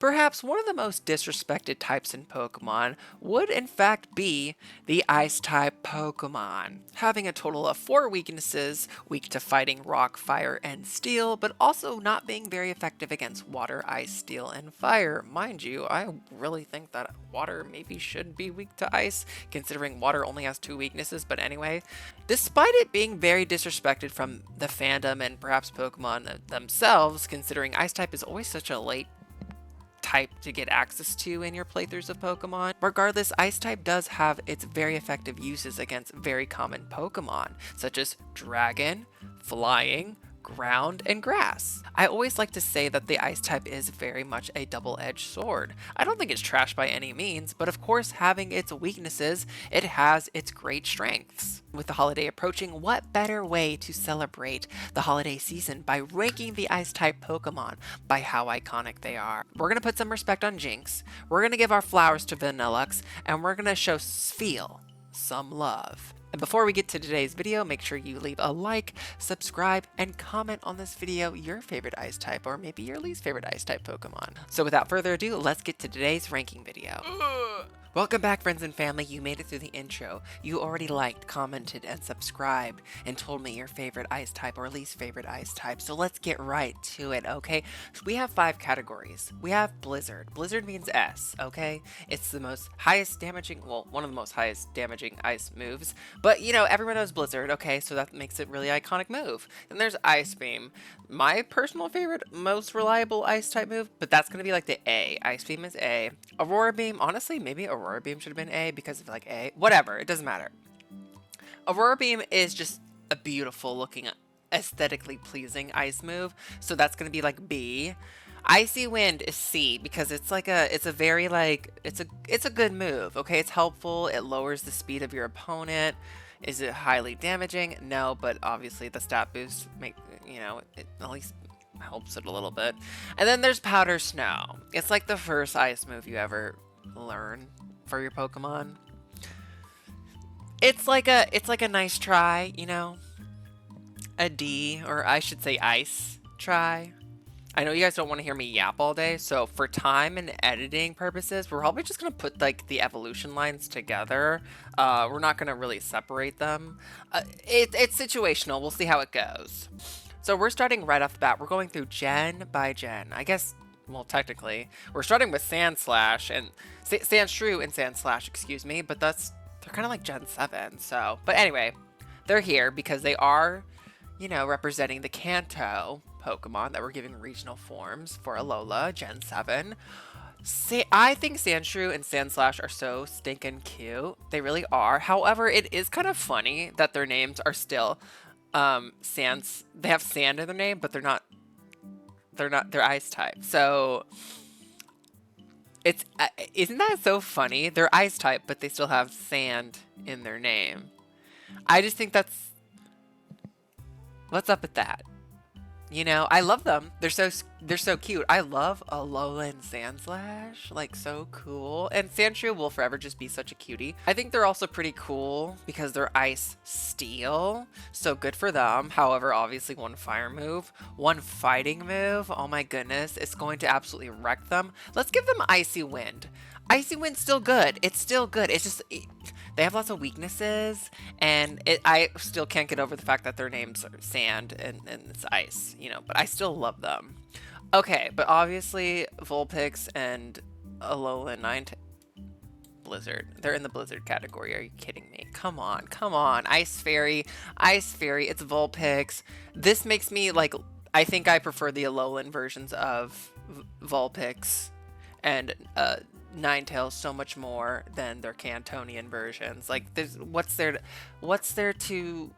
Perhaps one of the most disrespected types in Pokemon would in fact be the Ice-type Pokemon, having a total of 4 weaknesses, weak to fighting Rock, Fire, and Steel, but also not being very effective against Water, Ice, Steel, and Fire. Mind you, I really think that Water maybe should be weak to Ice, considering Water only has 2 weaknesses, but anyway. Despite it being very disrespected from the fandom and perhaps Pokemon themselves, considering Ice-type is always such a late type to get access to in your playthroughs of Pokemon. Regardless, Ice-type does have its very effective uses against very common Pokemon, such as Dragon, Flying, Ground, and Grass. I always like to say that the Ice-type is very much a double-edged sword. I don't think it's trash by any means, but of course, having its weaknesses, it has its great strengths. With the holiday approaching, what better way to celebrate the holiday season by ranking the Ice-type Pokemon by how iconic they are? We're going to put some respect on Jinx, we're going to give our flowers to Vanilluxe, and we're going to show Spheal some love. And before we get to today's video, make sure you leave a like, subscribe, and comment on this video your favorite Ice-type or maybe your least favorite Ice-type Pokemon. So without further ado, let's get to today's ranking video. Welcome back, friends and family. You made it through the intro. You already liked, commented, and subscribed, and told me your favorite Ice-type or least favorite Ice-type. So let's get right to it, okay? So we have 5 categories. We have Blizzard. Blizzard means S, okay? It's the most highest damaging, well, one of the most highest damaging ice moves. But, you know, everyone knows Blizzard, okay? So that makes it a really iconic move. Then there's Ice Beam. My personal favorite, most reliable Ice-type move, but that's going to be like the A. Ice Beam is A. Aurora Beam, honestly, maybe Aurora Beam should have been A because of like A. Whatever, it doesn't matter. Aurora Beam is just a beautiful looking, aesthetically pleasing ice move, so that's going to be like B. Icy Wind is C because it's like it's a good move, okay? It's helpful, it lowers the speed of your opponent. Is it highly damaging? No, but obviously the stat boost it at least helps it a little bit. And then there's Powder Snow. It's like the first ice move you ever learn for your Pokemon. It's like a nice try, you know? A D, or I should say ice try. I know you guys don't want to hear me yap all day, so for time and editing purposes, we're probably just going to put like the evolution lines together. We're not going to really separate them. It's situational. We'll see how it goes. So we're starting right off the bat. We're going through gen by gen. I guess, well, technically, we're starting with Sandslash and Sandshrew and Sandslash, excuse me, but they're kind of like Gen 7. So, but anyway, they're here because they are, you know, representing the Kanto Pokemon that we're giving regional forms for Alola, Gen 7. I think Sandshrew and Sandslash are so stinking cute. They really are. However, it is kind of funny that their names are still they have sand in their name, but they're ice type. So isn't that so funny? They're ice type, but they still have sand in their name. I just think what's up with that? You know, I love them. They're so cute. I love Alolan Sandslash. Like, so cool. And Sandshrew will forever just be such a cutie. I think they're also pretty cool because they're ice steel. So good for them. However, obviously one fire move, one fighting move. Oh my goodness. It's going to absolutely wreck them. Let's give them Icy Wind. Icy Wind's still good. It's still good. It's just... they have lots of weaknesses, and I still can't get over the fact that their names are Sand and it's Ice, you know, but I still love them. Okay, but obviously Vulpix and Alolan Blizzard. They're in the Blizzard category. Are you kidding me? Come on, come on. Ice Fairy, it's Vulpix. This makes me, like, I think I prefer the Alolan versions of Vulpix and Ninetales so much more than their Cantonian versions. Like, what's there to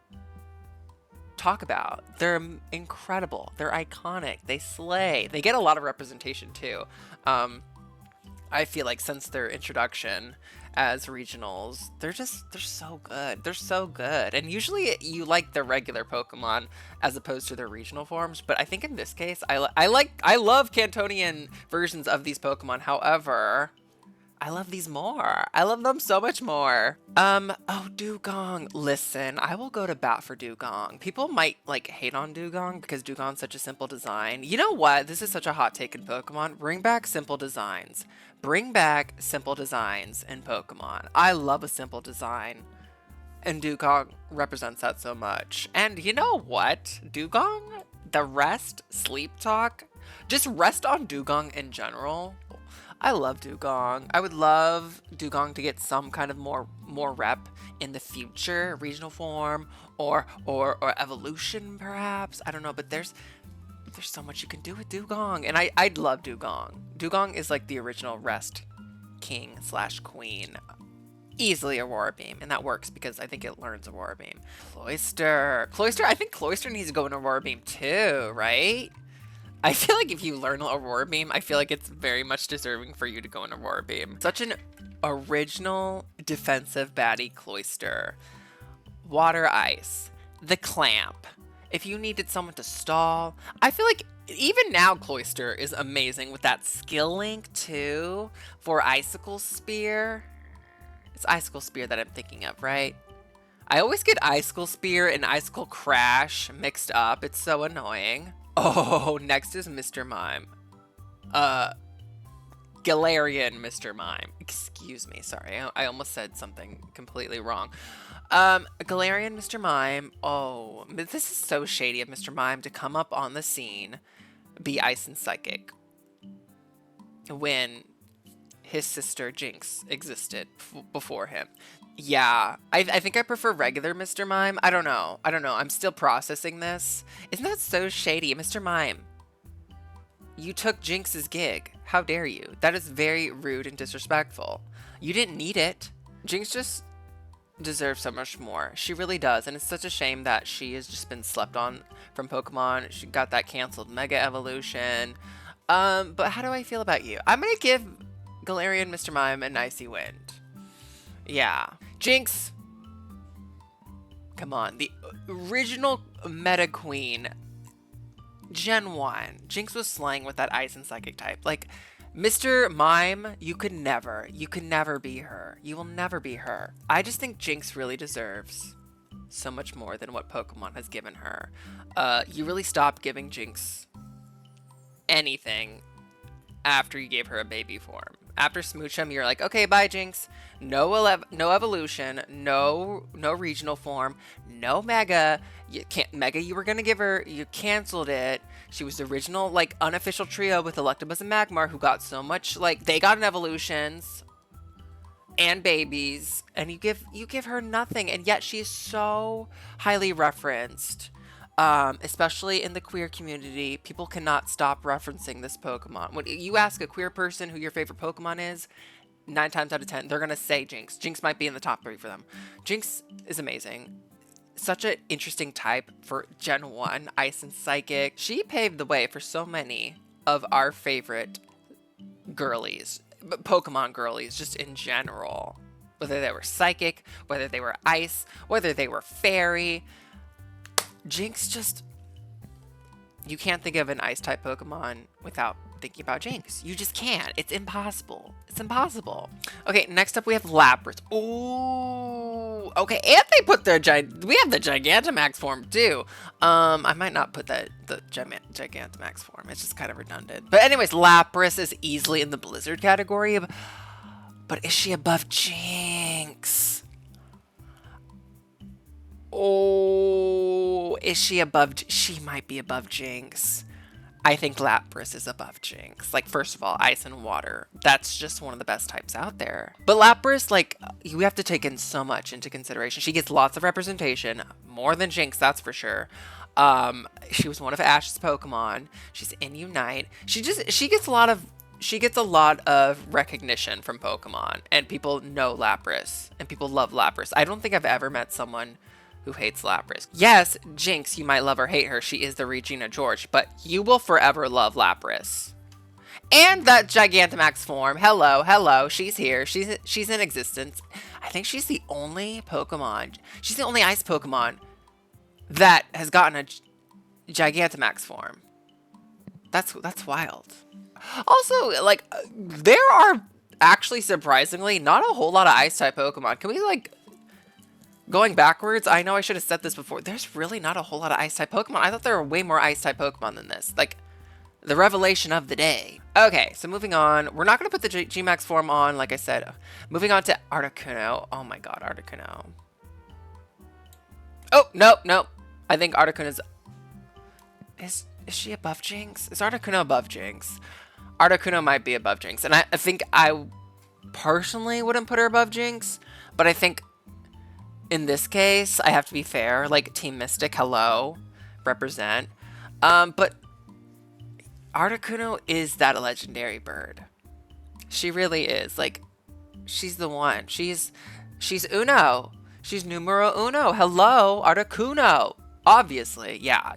talk about? They're incredible. They're iconic. They slay. They get a lot of representation too. I feel like since their introduction as regionals, they're so good. They're so good. And usually you like the regular Pokemon as opposed to their regional forms, but I think in this case I love Cantonian versions of these Pokemon. However, I love these more. I love them so much more. Oh, Dugong. Listen, I will go to bat for Dugong. People might, like, hate on Dugong because Dugong's such a simple design. You know what? This is such a hot take in Pokemon. Bring back simple designs. Bring back simple designs in Pokemon. I love a simple design. And Dugong represents that so much. And you know what? Dugong, the rest, sleep talk, just rest on Dugong in general. I love Dugong. I would love Dugong to get some kind of more rep in the future, regional form or evolution perhaps. I don't know, but there's so much you can do with Dugong, and I'd love Dugong. Dugong is like the original rest king / queen. Easily Aurora Beam, and that works because I think it learns Aurora Beam. Cloyster. I think Cloyster needs to go in Aurora Beam too, right? I feel like if you learn Aurora Beam, I feel like it's very much deserving for you to go in Aurora Beam. Such an original defensive baddie Cloyster. Water Ice. The Clamp. If you needed someone to stall, I feel like even now Cloyster is amazing with that skill link too for Icicle Spear. It's Icicle Spear that I'm thinking of, right? I always get Icicle Spear and Icicle Crash mixed up. It's so annoying. Oh, next is Mr. Mime. Galarian Mr. Mime. Excuse me, sorry. I almost said something completely wrong. Galarian Mr. Mime. Oh, this is so shady of Mr. Mime to come up on the scene, be Ice and Psychic, when his sister Jinx existed before him. Yeah, I think I prefer regular Mr. Mime. I don't know. I'm still processing this. Isn't that so shady? Mr. Mime, you took Jinx's gig. How dare you? That is very rude and disrespectful. You didn't need it. Jinx just deserves so much more. She really does. And it's such a shame that she has just been slept on from Pokemon. She got that canceled Mega Evolution. But how do I feel about you? I'm going to give Galarian Mr. Mime an icy wind. Yeah. Jinx. Come on. The original Meta Queen. Gen 1. Jinx was slaying with that Ice and Psychic type. Like, Mr. Mime, you could never be her. You will never be her. I just think Jinx really deserves so much more than what Pokemon has given her. You really stopped giving Jinx anything after you gave her a baby form. After Smoochum, you're like, okay, bye, Jinx. No evolution, no regional form, no Mega. Mega you were gonna give her, you canceled it. She was the original, like, unofficial trio with Electabuzz and Magmar who got so much, like, they got an evolutions and babies, and you give her nothing, and yet she's so highly referenced. Especially in the queer community, people cannot stop referencing this Pokemon. When you ask a queer person who your favorite Pokemon is, 9 times out of 10, they're going to say Jinx. Jinx might be in the top 3 for them. Jinx is amazing. Such an interesting type for Gen 1, Ice and Psychic. She paved the way for so many of our favorite girlies, Pokemon girlies, just in general. Whether they were Psychic, whether they were Ice, whether they were Fairy. Jinx just... You can't think of an Ice-type Pokemon without thinking about Jinx. You just can't. It's impossible. It's impossible. Okay, next up we have Lapras. Ooh. Okay, and they put their... We have the Gigantamax form, too. I might not put the Gigantamax form. It's just kind of redundant. But anyways, Lapras is easily in the Blizzard category. But is she above Jinx? Oh, is she above? She might be above Jinx. I think Lapras is above Jinx. Like, first of all, Ice and Water. That's just one of the best types out there. But Lapras, like, you have to take in so much into consideration. She gets lots of representation, more than Jinx, that's for sure. She was one of Ash's Pokemon. She's in Unite. She gets a lot of recognition from Pokemon, and people know Lapras, and people love Lapras. I don't think I've ever met someone who hates Lapras. Yes, Jinx, you might love or hate her. She is the Regina George, but you will forever love Lapras. And that Gigantamax form. Hello. She's here. She's in existence. I think she's the only Pokemon. She's the only Ice Pokemon that has gotten a Gigantamax form. That's wild. Also, like, there are actually, surprisingly, not a whole lot of Ice-type Pokemon. Can we, like, going backwards? I know I should have said this before. There's really not a whole lot of Ice-type Pokemon. I thought there were way more Ice-type Pokemon than this. Like, the revelation of the day. Okay, so moving on. We're not going to put the G-Max form on, like I said. Moving on to Articuno. Oh my god, Articuno. Oh, no, no. I think Articuno's... Is she above Jinx? Is Articuno above Jinx? Articuno might be above Jinx. And I think I personally wouldn't put her above Jinx. But I think in this case, I have to be fair. Like, Team Mystic, hello. Represent. But Articuno is that legendary bird. She really is. Like, she's the one. She's uno. She's numero uno. Hello, Articuno. Obviously, yeah.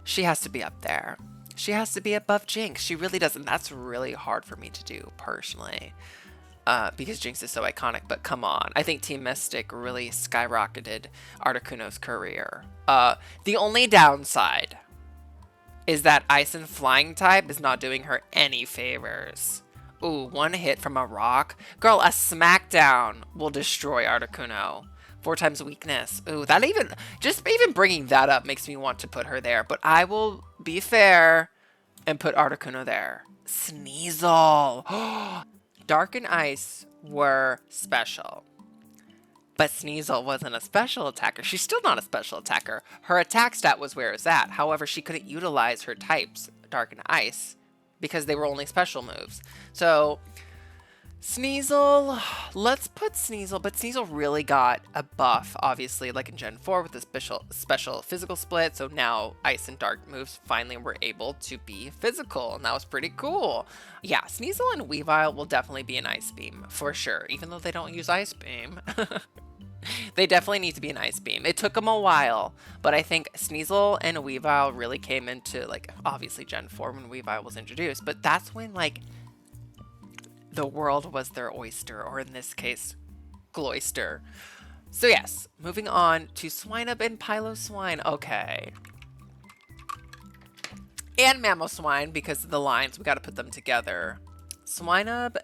She has to be up there. She has to be above Jinx. She really doesn't. That's really hard for me to do, personally. Because Jinx is so iconic, but come on. I think Team Mystic really skyrocketed Articuno's career. The only downside is that Ice and Flying type is not doing her any favors. Ooh, one hit from a rock. Girl, a smackdown will destroy Articuno. 4 times weakness. Ooh, that just even bringing that up makes me want to put her there. But I will be fair and put Articuno there. Sneasel. Dark and Ice were special. But Sneasel wasn't a special attacker. She's still not a special attacker. Her attack stat was where it's at. However, she couldn't utilize her types, Dark and Ice, because they were only special moves. So, Sneasel, let's put Sneasel, but Sneasel really got a buff, obviously, like in Gen 4 with the special physical split. So now Ice and Dark moves finally were able to be physical, and that was pretty cool. Yeah, Sneasel and Weavile will definitely be an Ice Beam, for sure, even though they don't use Ice Beam. They definitely need to be an Ice Beam. It took them a while, but I think Sneasel and Weavile really came into, like, obviously Gen 4 when Weavile was introduced, but that's when, like, the world was their oyster, or in this case, Gloister. So yes, moving on to Swinub and Piloswine. Okay. And Mamoswine, because of the lines, we got to put them together. Swinub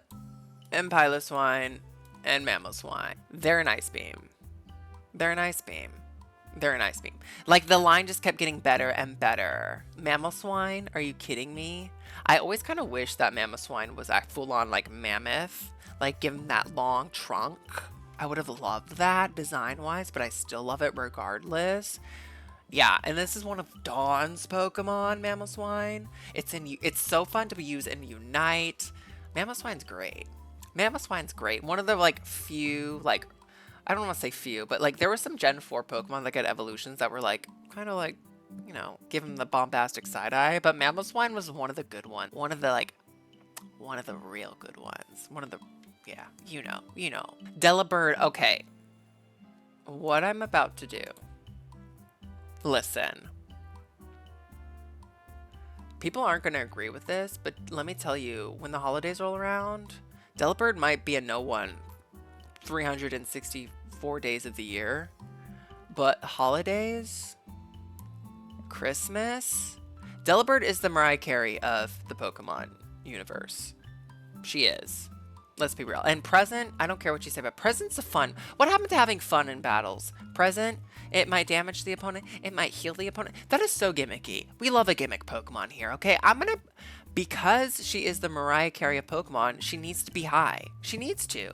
and Piloswine and Mamoswine. They're an Ice Beam. They're an Ice Beam. They're an Ice Beam. Like, the line just kept getting better and better. Mamoswine? Are you kidding me? I always kind of wish that Mamoswine was a full-on, like, mammoth. Like, give him that long trunk. I would have loved that design-wise, but I still love it regardless. Yeah, and this is one of Dawn's Pokemon, Mamoswine. It's so fun to use in Unite. Mamoswine's great. Mamoswine's great. One of the, like, few, like, I don't want to say few, but, like, there were some Gen 4 Pokemon that got evolutions that were, like, kind of, like, you know, give him the bombastic side eye, but Mamoswine was one of the good ones. One of the real good ones. Yeah, you know. Delibird, okay. What I'm about to do. Listen. People aren't going to agree with this, but let me tell you, when the holidays roll around, Delibird might be a no one 364 days of the year, but holidays, Christmas, Delibird is the Mariah Carey of the Pokemon universe. She is. Let's be real. And Present, I don't care what you say, but Present's a fun. What happened to having fun in battles? Present, it might damage the opponent. It might heal the opponent. That is so gimmicky. We love a gimmick Pokemon here, okay? Because she is the Mariah Carey of Pokemon, she needs to be high. She needs to.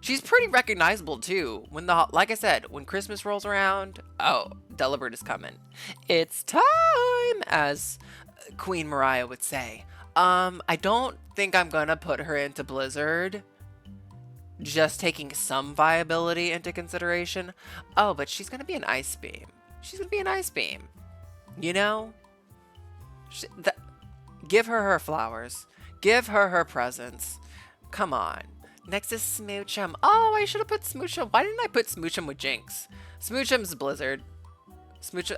She's pretty recognizable, too. Like I said, when Christmas rolls around, oh, Delibird is coming. It's time, as Queen Mariah would say. I don't think I'm gonna put her into Blizzard. Just taking some viability into consideration. Oh, but she's gonna be an Ice Beam. She's gonna be an Ice Beam. You know? Give her her flowers. Give her her presents. Come on. Next is Smoochum. Oh, I should have put Smoochum. Why didn't I put Smoochum with Jinx? Smoochum's Blizzard. Smoochum,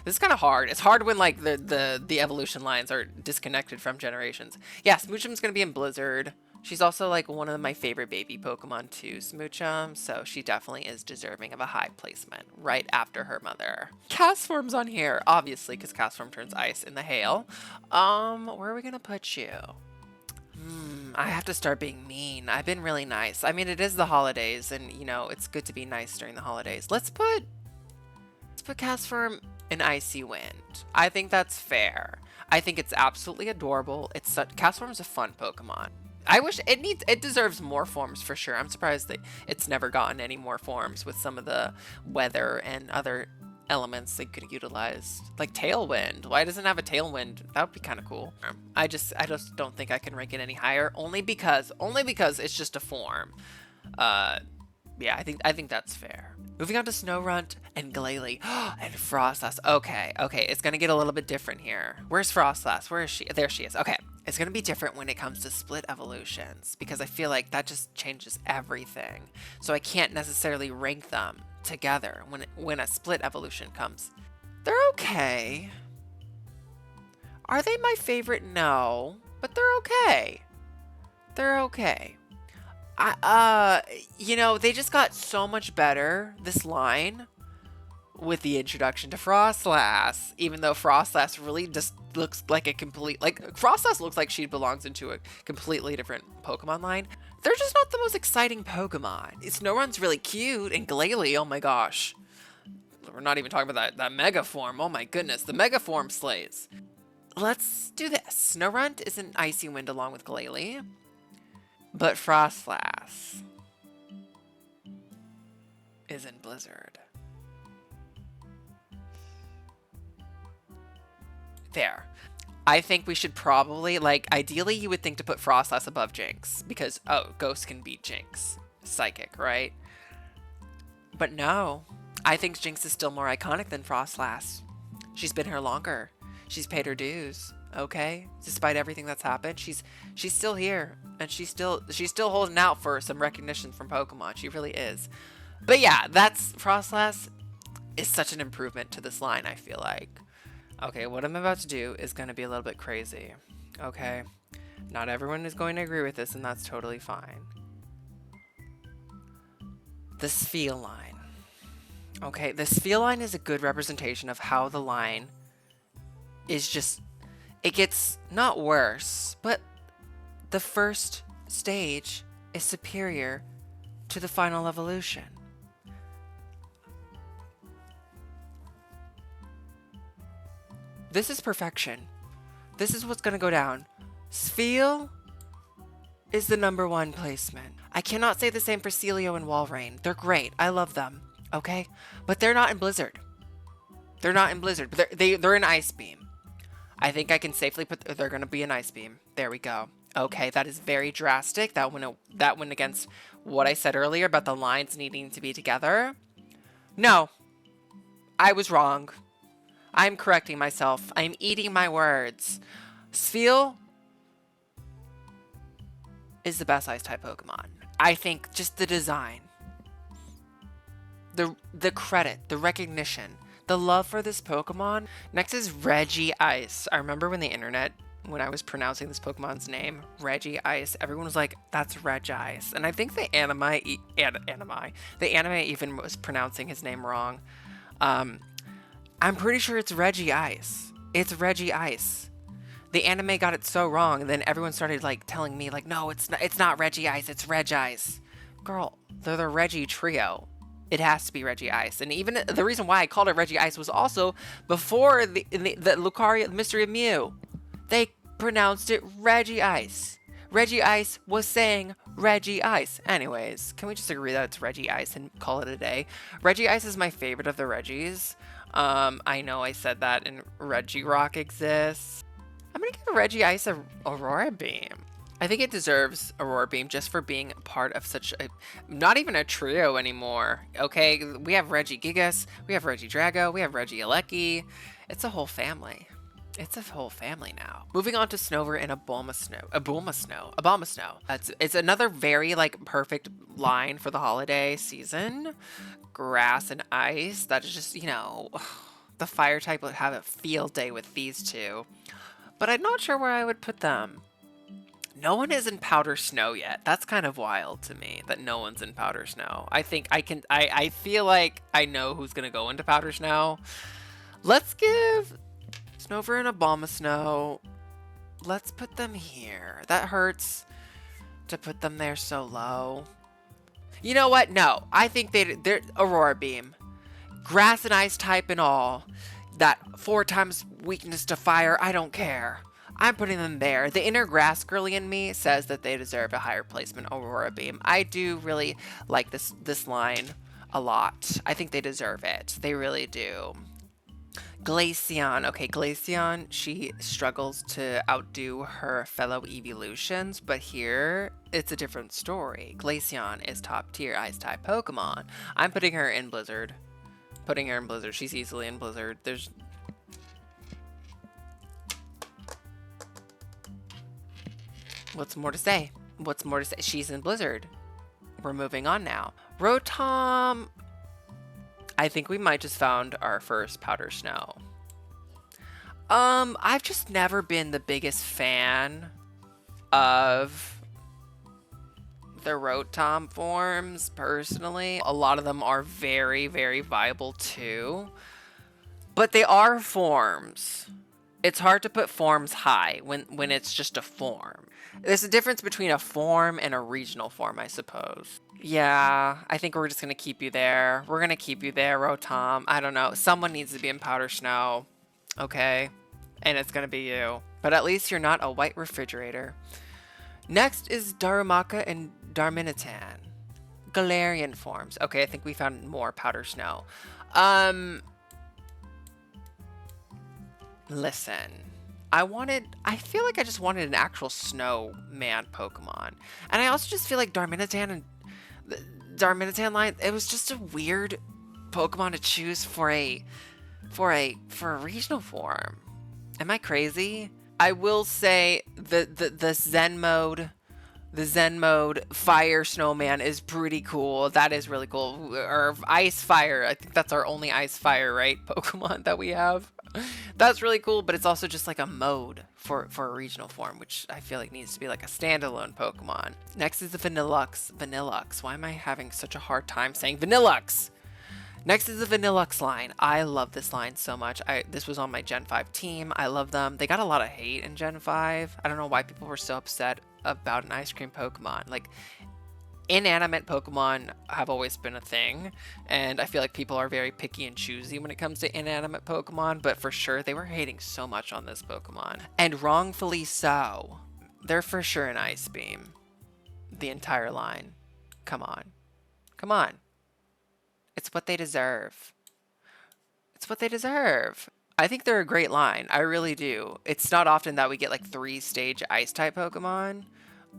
this is kind of hard. It's hard when, like, the evolution lines are disconnected from generations. Yeah, Smoochum's gonna be in Blizzard. She's also, like, one of my favorite baby Pokemon too, Smoochum, so she definitely is deserving of a high placement, right after her mother. Castform's on here, obviously, because Castform turns ice in the hail. Where are we gonna put you? I have to start being mean. I've been really nice. I mean, it is the holidays, and you know, it's good to be nice during the holidays. Let's put Castform in Icy Wind. I think that's fair. I think it's absolutely adorable. Castform's a fun Pokemon. I wish it deserves more forms for sure. I'm surprised that it's never gotten any more forms with some of the weather and other elements they could utilize. Like Tailwind. Why doesn't it have a Tailwind? That would be kind of cool. I just don't think I can rank it any higher only because it's just a form. Yeah, I think that's fair. Moving on to Snorunt and Glalie and Frostlass. Okay, it's gonna get a little bit different here. Where's Frostlass? Where is she? There she is. Okay, it's gonna be different when it comes to split evolutions because I feel like that just changes everything. So I can't necessarily rank them together when a split evolution comes. They're okay. Are they my favorite? No, but they're okay. They're okay. You know, they just got so much better, this line, with the introduction to Frostlass. Even though Frostlass really just looks like Frostlass looks like she belongs into a completely different Pokemon line. They're just not the most exciting Pokemon. Snorunt's really cute, and Glalie, oh my gosh. We're not even talking about that Mega Form. Oh my goodness, the Mega Form slays. Let's do this. Snorunt is in Icy Wind along with Glalie. But Frostlass is in Blizzard. There. I think we should probably, ideally you would think to put Frostlass above Jinx. Because, Ghost can beat Jinx. Psychic, right? But no. I think Jinx is still more iconic than Frostlass. She's been here longer. She's paid her dues. Okay, despite everything that's happened, she's still here, and she's still holding out for some recognition from Pokemon. She really is. But yeah, Frostlass is such an improvement to this line, I feel like. Okay, what I'm about to do is going to be a little bit crazy. Okay, not everyone is going to agree with this, and that's totally fine. The Spheal line. Okay, the Spheal line is a good representation of how the line is just. It gets not worse, but the first stage is superior to the final evolution. This is perfection. This is what's going to go down. Spheal is the #1 placement. I cannot say the same for Celio and Walrein. They're great. I love them. Okay? But they're not in Blizzard. They're not in Blizzard. But they're in Ice Beam. I think I can safely put they're going to be an Ice Beam. There we go. Okay, that is very drastic. That went against what I said earlier about the lines needing to be together. No, I was wrong. I'm correcting myself. I'm eating my words. Spheal is the best Ice-type Pokemon. I think just the design, the credit, the recognition, the love for this Pokemon. Next is Regice. I remember when I was pronouncing this Pokemon's name, Regice, everyone was like, that's Regice. And I think the anime even was pronouncing his name wrong. I'm pretty sure it's Regice. It's Regice. The anime got it so wrong, and then everyone started telling me no, it's not Regice, it's Regice. Girl, they're the Regi trio. It has to be Regice. And even the reason why I called it Regice was also before the Lucario, the Mystery of Mew. They pronounced it Regice. Regice was saying Regice. Anyways, can we just agree that it's Regice and call it a day? Regice is my favorite of the Regis. I know I said that, and Regirock exists. I'm gonna give Regice a Aurora Beam. I think it deserves Aurora Beam just for being part of such a, not even a trio anymore. Okay, we have Regigigas, we have Regidrago, we have Regieleki. It's a whole family. It's a whole family now. Moving on to Snover and Abomasnow. It's another very perfect line for the holiday season. Grass and ice. That is just, the fire type would have a field day with these two. But I'm not sure where I would put them. No one is in Powder Snow yet. That's kind of wild to me that no one's in Powder Snow. I feel like I know who's gonna go into Powder Snow. Let's give Snover and Abomasnow. Let's put them here. That hurts to put them there so low. You know what? No, I think they're Aurora Beam. Grass and ice type and all. That 4 times weakness to fire, I don't care. I'm putting them there. The inner grass girly in me says that they deserve a higher placement Aurora Beam. I do really like this line a lot. I think they deserve it. They really do. Glaceon. Okay, Glaceon, she struggles to outdo her fellow evolutions, but here it's a different story. Glaceon is top tier ice-type Pokemon. I'm putting her in Blizzard. Putting her in Blizzard. She's easily in Blizzard. There's... What's more to say? What's more to say? She's in Blizzard. We're moving on now. Rotom... I think we might just found our first Powder Snow. I've just never been the biggest fan of the Rotom forms, personally. A lot of them are very, very viable too. But they are forms. It's hard to put forms high when it's just a form. There's a difference between a form and a regional form, I suppose. Yeah, I think we're just going to keep you there. We're going to keep you there, Rotom. I don't know. Someone needs to be in Powder Snow. Okay? And it's going to be you. But at least you're not a white refrigerator. Next is Darumaka and Darmanitan. Galarian forms. Okay, I think we found more Powder Snow. Listen. I feel like I just wanted an actual snowman Pokemon. And I also just feel like Darmanitan and the Darmanitan line, it was just a weird Pokemon to choose for a regional form. Am I crazy? I will say the Zen mode Fire Snowman is pretty cool. That is really cool. Or Ice Fire. I think that's our only Ice Fire, right? Pokemon that we have. That's really cool, but it's also just like a mode for a regional form, which I feel like needs to be like a standalone Pokemon. Next is the Vanilluxe. Vanilluxe. Why am I having such a hard time saying Vanilluxe? Next is the Vanilluxe line. I love this line so much. This was on my Gen 5 team. I love them. They got a lot of hate in Gen 5. I don't know why people were so upset about an ice cream Pokemon. Like, inanimate Pokemon have always been a thing, and I feel like people are very picky and choosy when it comes to inanimate Pokemon, but for sure they were hating so much on this Pokemon. And wrongfully so. They're for sure an Ice Beam. The entire line. Come on. Come on. It's what they deserve. It's what they deserve. I think they're a great line. I really do. It's not often that we get like 3-stage ice type Pokemon.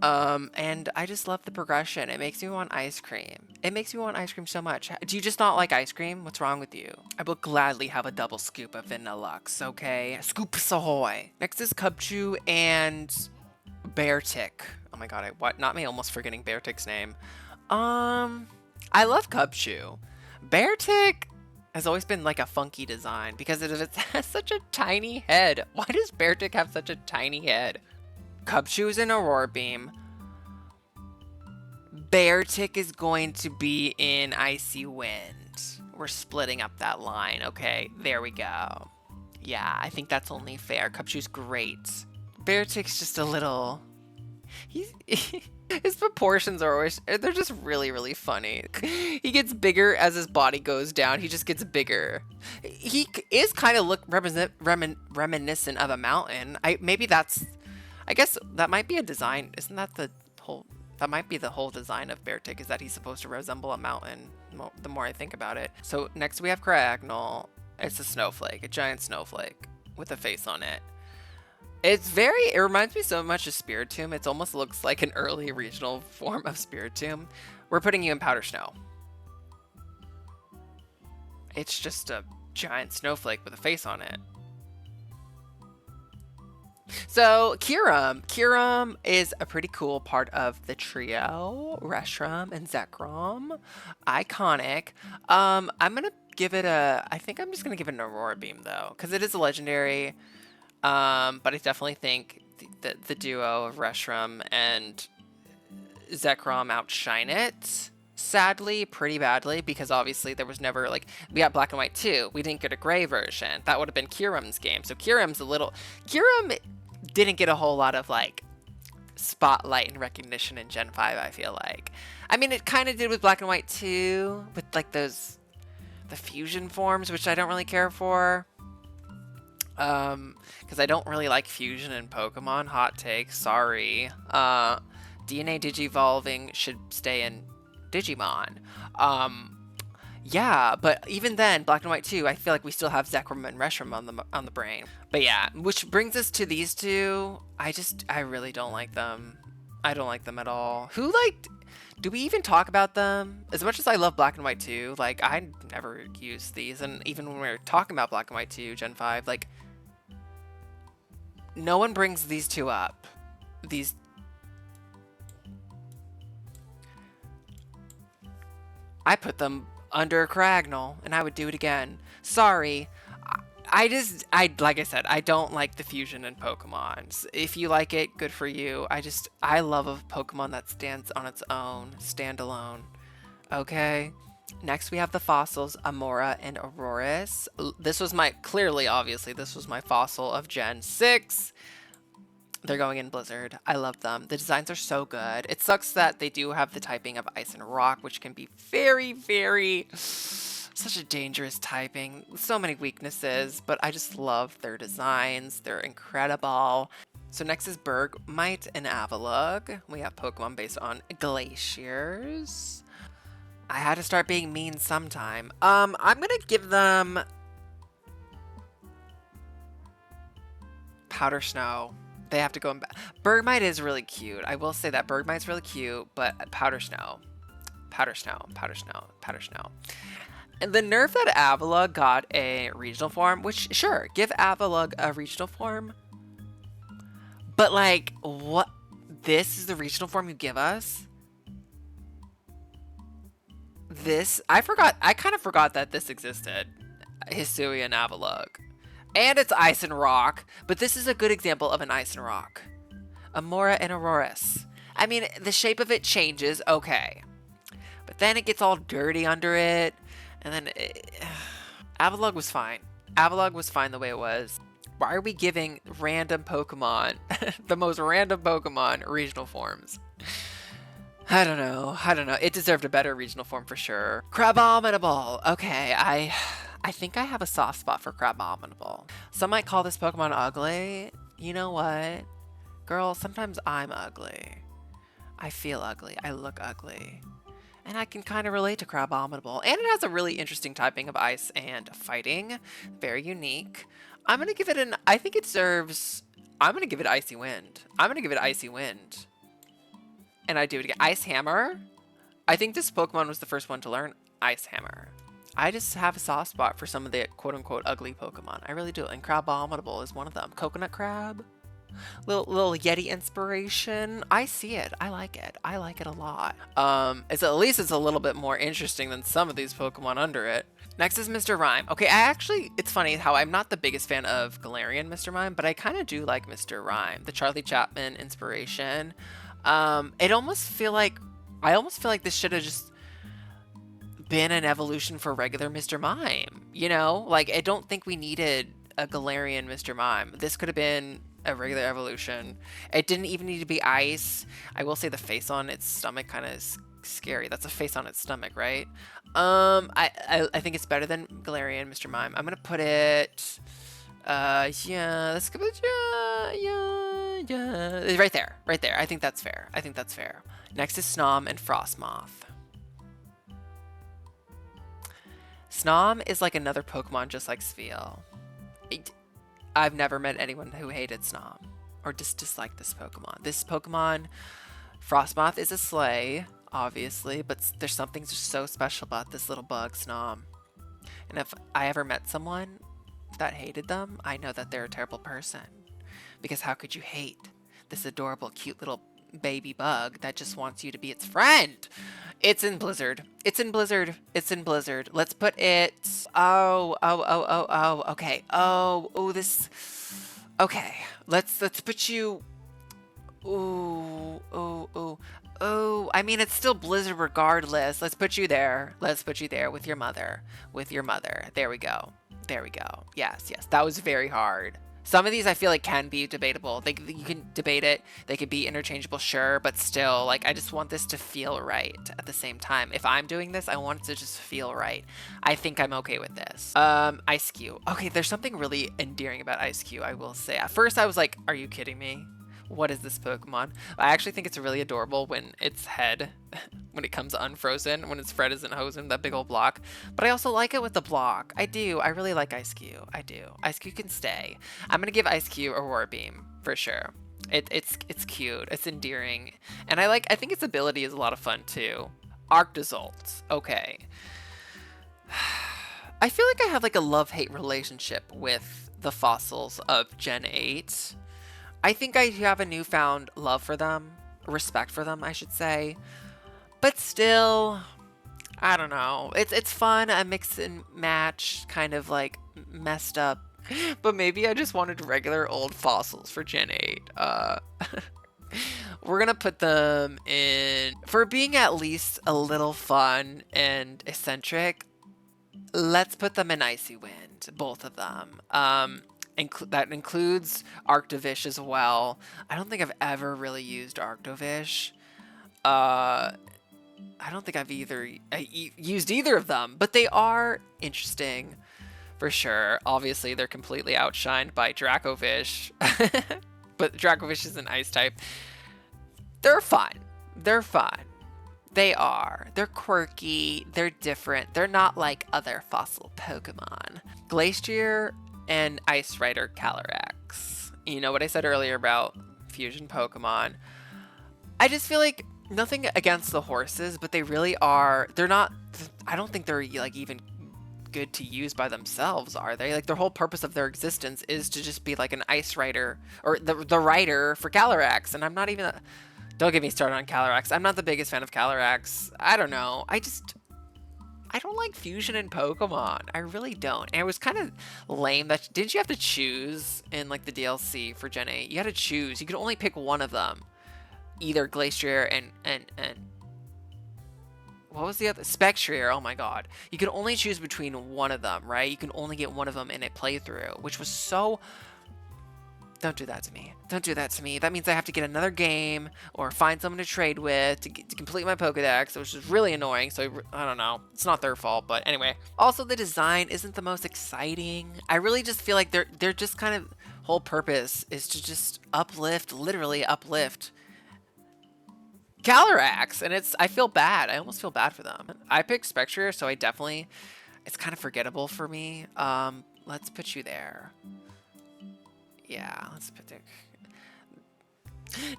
And I just love the progression. It makes me want ice cream. It makes me want ice cream so much. Do you just not like ice cream? What's wrong with you? I will gladly have a double scoop of Vanilluxe, okay? Scoops ahoy. Next is Cubchoo and Beartic. Oh my god, not me almost forgetting Beartic's name. I love Cubchoo. Beartic has always been like a funky design because it has such a tiny head. Why does Beartic have such a tiny head? Cubchoo is an Aurora Beam. Beartic is going to be in Icy Wind. We're splitting up that line. Okay, there we go. Yeah, I think that's only fair. Cubchoo's great. Beartic's just a little... His proportions are always... They're just really, really funny. He gets bigger as his body goes down. He just gets bigger. He is kind of reminiscent of a mountain. Maybe that's... I guess that might be a design. Isn't that the whole... That might be the whole design of Beartic, is that he's supposed to resemble a mountain, the more I think about it. So next we have Cragnoll. It's a snowflake, a giant snowflake with a face on it. It reminds me so much of Spiritomb. It almost looks like an early regional form of Spiritomb. We're putting you in Powder Snow. It's just a giant snowflake with a face on it. So Kyurem. Kyurem is a pretty cool part of the trio. Reshiram and Zekrom. Iconic. I'm going to give it I think I'm just going to give it an Aurora Beam though, because it is a legendary. But I definitely think the duo of Reshiram and Zekrom outshine it. Sadly, pretty badly, because obviously there was never, like, we got Black and White 2. We didn't get a gray version. That would have been Kyurem's game. So Kyurem didn't get a whole lot of, like, spotlight and recognition in Gen 5, I feel like. I mean, it kind of did with Black and White too, with like the fusion forms, which I don't really care for. Because I don't really like fusion in Pokemon. Hot take, sorry. DNA Digivolving should stay in Digimon. Yeah, but even then, Black and White 2, I feel like we still have Zekrom and Reshiram on the brain. But yeah, which brings us to these two. I really don't like them. I don't like them at all. Do we even talk about them? As much as I love Black and White 2, like, I never use these. And even when we're talking about Black and White 2, Gen 5, like, no one brings these two up. I put them under Cragnole, and I would do it again. Sorry. Like I said, I don't like the fusion in Pokemon. If you like it, good for you. I love a Pokemon that stands on its own, standalone. Okay? Next, we have the fossils, Amora and Aurorus. This was obviously, this was my fossil of Gen 6. They're going in Blizzard. I love them. The designs are so good. It sucks that they do have the typing of Ice and Rock, which can be very, very... such a dangerous typing. So many weaknesses, but I just love their designs. They're incredible. So next is Bergmite and Avalugg. We have Pokemon based on glaciers. I had to start being mean sometime. I'm gonna give them Powder Snow. They have to go in back. Bergmite is really cute. I will say that Bergmite's really cute, but Powder Snow. Powder Snow. Powder Snow. Powder Snow. And the nerf that Avalugg got a regional form, which, sure, give Avalugg a regional form. But, like, what? This is the regional form you give us? I kind of forgot that this existed. Hisui and Avalugg. And it's Ice and Rock, but this is a good example of an Ice and Rock. Amora and Aurorus. I mean, the shape of it changes, okay. But then it gets all dirty under it, and then... Avalugg was fine. Avalugg was fine the way it was. Why are we giving random Pokemon, the most random Pokemon, regional forms? I don't know. It deserved a better regional form for sure. Crabominable. Okay, I think I have a soft spot for Crabominable. Some might call this Pokemon ugly. You know what? Girl, sometimes I'm ugly. I feel ugly. I look ugly. And I can kind of relate to Crabominable. And it has a really interesting typing of ice and fighting. Very unique. I'm going to give it I think it deserves... I'm going to give it Icy Wind. And I do it again. Ice Hammer. I think this Pokemon was the first one to learn Ice Hammer. I just have a soft spot for some of the quote-unquote ugly Pokemon. I really do. And Crabominable is one of them. Coconut Crab. Little Yeti inspiration. I see it. I like it. I like it a lot. At least it's a little bit more interesting than some of these Pokemon under it. Next is Mr. Rime. Okay, it's funny how I'm not the biggest fan of Galarian Mr. Rime, but I kind of do like Mr. Rime. The Charlie Chapman inspiration. I almost feel like this should have just been an evolution for regular Mr. Mime. You know? Like, I don't think we needed a Galarian Mr. Mime. This could have been a regular evolution. It didn't even need to be ice. I will say the face on its stomach kind of is scary. That's a face on its stomach, right? I think it's better than Galarian Mr. Mime. I'm gonna put it yeah, let's give it yeah. Right there. I think that's fair. Next is Snom and Frostmoth. Snom is like another Pokemon just like Spheal. I've never met anyone who hated Snom or just disliked this Pokemon. Frostmoth is a slay, obviously, but there's something just so special about this little bug, Snom. And if I ever met someone that hated them, I know that they're a terrible person. Because how could you hate this adorable, cute little baby bug that just wants you to be its friend? It's in Blizzard. Let's put it... Oh, okay. This... Okay, let's put you... I mean, it's still Blizzard regardless. Let's put you there with your mother. There we go. Yes. That was very hard. Some of these I feel like can be debatable. You can debate it. They could be interchangeable, sure, but still, like, I just want this to feel right at the same time. If I'm doing this, I want it to just feel right. I think I'm okay with this. Ice Cube. Okay, there's something really endearing about Ice Cube, I will say. At first, I was like, are you kidding me? What is this Pokemon? I actually think it's really adorable when its head, when it comes unfrozen, when its Fred isn't Hosen, that big old block. But I also like it with the block. I do. I really like Ice Cube. I do. Ice Cube can stay. I'm gonna give Ice Cube Aurora Beam for sure. It's cute. It's endearing, and I think its ability is a lot of fun too. Arctozolt. Okay. I feel like I have like a love-hate relationship with the fossils of Gen 8. I think I have a newfound love for them, respect for them, I should say. But still, I don't know. It's fun, a mix and match, kind of like messed up. But maybe I just wanted regular old fossils for Gen 8. We're gonna put them in, for being at least a little fun and eccentric, let's put them in Icy Wind, both of them. That includes Arctovish as well. I don't think I've ever really used Arctovish. I don't think I've used either of them, but they are interesting for sure. Obviously, they're completely outshined by Dracovish, but Dracovish is an ice type. They're fun. They're fun. They are. They're quirky. They're different. They're not like other fossil Pokemon. Glacier and Ice Rider Calyrex. You know what I said earlier about fusion Pokemon. I just feel like nothing against the horses, but they really are. They're not. I don't think they're like even good to use by themselves, are they? Like their whole purpose of their existence is to just be like an Ice Rider or the rider for Calyrex, and I'm not even. Don't get me started on Calyrex. I'm not the biggest fan of Calyrex. I don't know. I don't like fusion in Pokemon. I really don't. And it was kind of lame that didn't you have to choose in like the DLC for Gen 8? You had to choose. You could only pick one of them. Either Glacier and what was the other? Spectrier. Oh my god. You could only choose between one of them, right? You can only get one of them in a playthrough, which was so. Don't do that to me. Don't do that to me. That means I have to get another game or find someone to trade with to complete my Pokedex, which is really annoying. So I don't know. It's not their fault, but anyway. Also, the design isn't the most exciting. I really just feel like they're just kind of whole purpose is to just uplift, literally uplift Calyrex, and I feel bad. I almost feel bad for them. I picked Spectrier, so it's kind of forgettable for me. Let's put you there. Yeah, let's put there.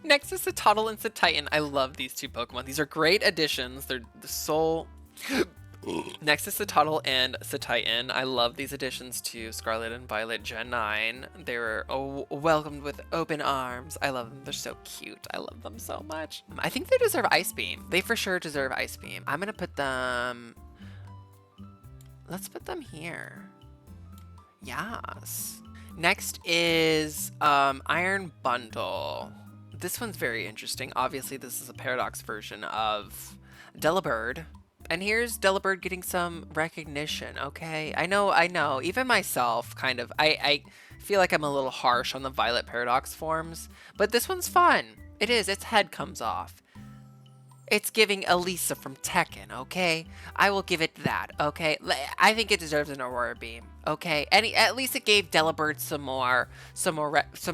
Next is Citadel and Cetitan. I love these two Pokemon. These are great additions. They're the soul. Next is Citadel and Cetitan. I love these additions to Scarlet and Violet Gen 9. They were welcomed with open arms. I love them. They're so cute. I love them so much. I think they deserve Ice Beam. They for sure deserve Ice Beam. I'm going to put them. Let's put them here. Yes. Next is Iron Bundle. This one's very interesting. Obviously, this is a Paradox version of Delibird. And here's Delibird getting some recognition, okay? I know. Even myself, kind of. I feel like I'm a little harsh on the Violet Paradox forms. But this one's fun. It is. Its head comes off. It's giving Elisa from Tekken, okay? I will give it that, okay? I think it deserves an Aurora Beam, okay? At least it gave Delibird some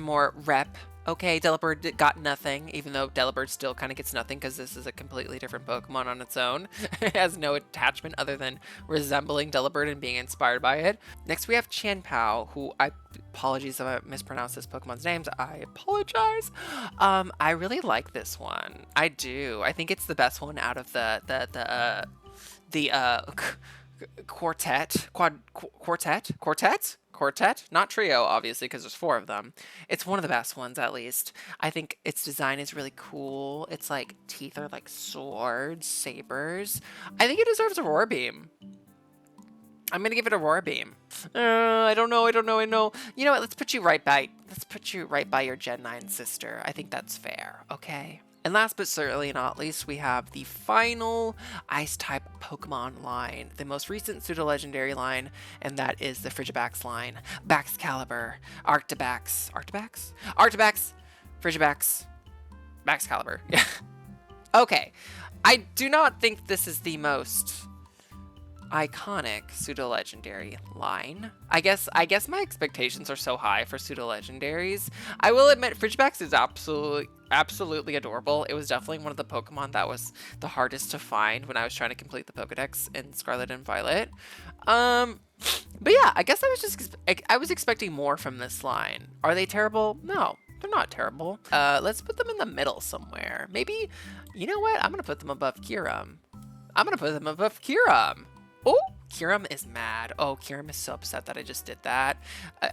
more rep, okay? Delibird got nothing, even though Delibird still kind of gets nothing because this is a completely different Pokemon on its own. It has no attachment other than resembling Delibird and being inspired by it. Next, we have Chanpao, who apologies if I mispronounced this Pokemon's names. I apologize. I really like this one. I do. I think it's the best one out of the quartet, not trio, obviously, because there's 4 of them. It's one of the best ones, at least. I think its design is really cool. Its like teeth are like swords, sabers. I think it deserves Aurora Beam. I'm gonna give it Aurora Beam. I don't know. You know what? Let's put you right by your Gen 9 sister. I think that's fair. Okay. And last but certainly not least, we have the final Ice-type Pokemon line, the most recent pseudo-legendary line, and that is the Frigibax line. Baxcalibur, Arctibax, Frigibax, Baxcalibur. Yeah. Okay, I do not think this is the most iconic pseudo-legendary line. I guess my expectations are so high for pseudo-legendaries. I will admit Frigibax is absolutely adorable. It was definitely one of the Pokemon that was the hardest to find when I was trying to complete the Pokedex in Scarlet and Violet. But yeah, I guess I was expecting more from this line. Are they terrible? No, they're not terrible. Let's put them in the middle somewhere. Maybe, you know what? I'm gonna put them above Kyurem. Oh, Kyurem is mad. Oh, Kyurem is so upset that I just did that.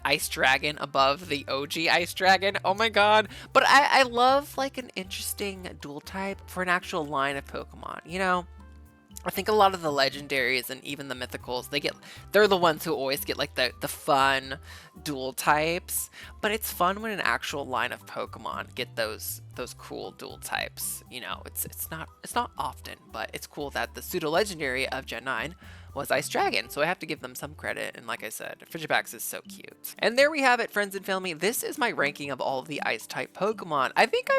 Ice Dragon above the OG Ice Dragon. Oh my god. But I love like an interesting dual type for an actual line of Pokemon. You know, I think a lot of the legendaries and even the mythicals, they're the ones who always get like the fun dual types. But it's fun when an actual line of Pokemon get those cool dual types. You know, it's not often, but it's cool that the pseudo legendary of Gen 9 was Ice Dragon, so I have to give them some credit, and like I said, Frigibax is so cute. And there we have it, friends and family. This is my ranking of all of the Ice-type Pokemon. I think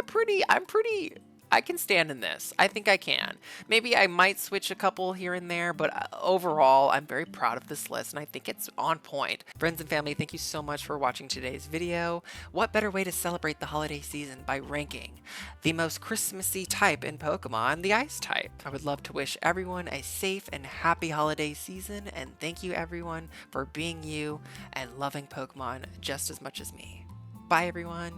I can stand in this. I think I can. Maybe I might switch a couple here and there, but overall, I'm very proud of this list, and I think it's on point. Friends and family, thank you so much for watching today's video. What better way to celebrate the holiday season by ranking the most Christmassy type in Pokemon, the Ice type? I would love to wish everyone a safe and happy holiday season, and thank you everyone for being you and loving Pokemon just as much as me. Bye everyone.